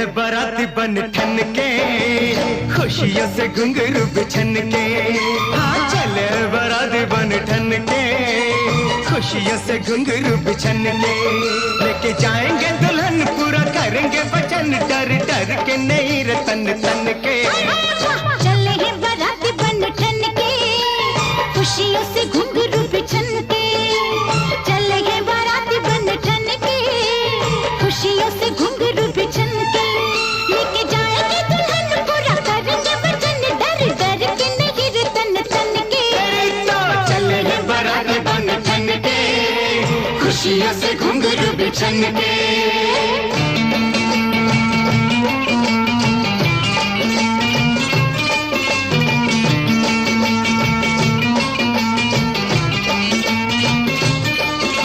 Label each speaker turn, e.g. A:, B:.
A: है बाराती बन ठन के, खुशियों से घुंघरू बिछन के। हाँ चले बाराती बन ठन के, खुशियों से घुंघरू बिछन के। लेके जाएंगे दुल्हन पूरा करेंगे वचन, डर डर के नहीं रे तन तन के।
B: चले हैं बाराती बन ठन के, खुशियों से घुंघरू बिछन के। चले हैं बाराती बन ठन के, खुशियों से घुंघरू बिछन के। लेके जाएंगे दुल्हन पूरा करेंगे वचन, डर डर के नहीं रे तन तन के।
A: तो चले हैं बाराती बन ठन के, खुशियों से घुंघरू बिछन के।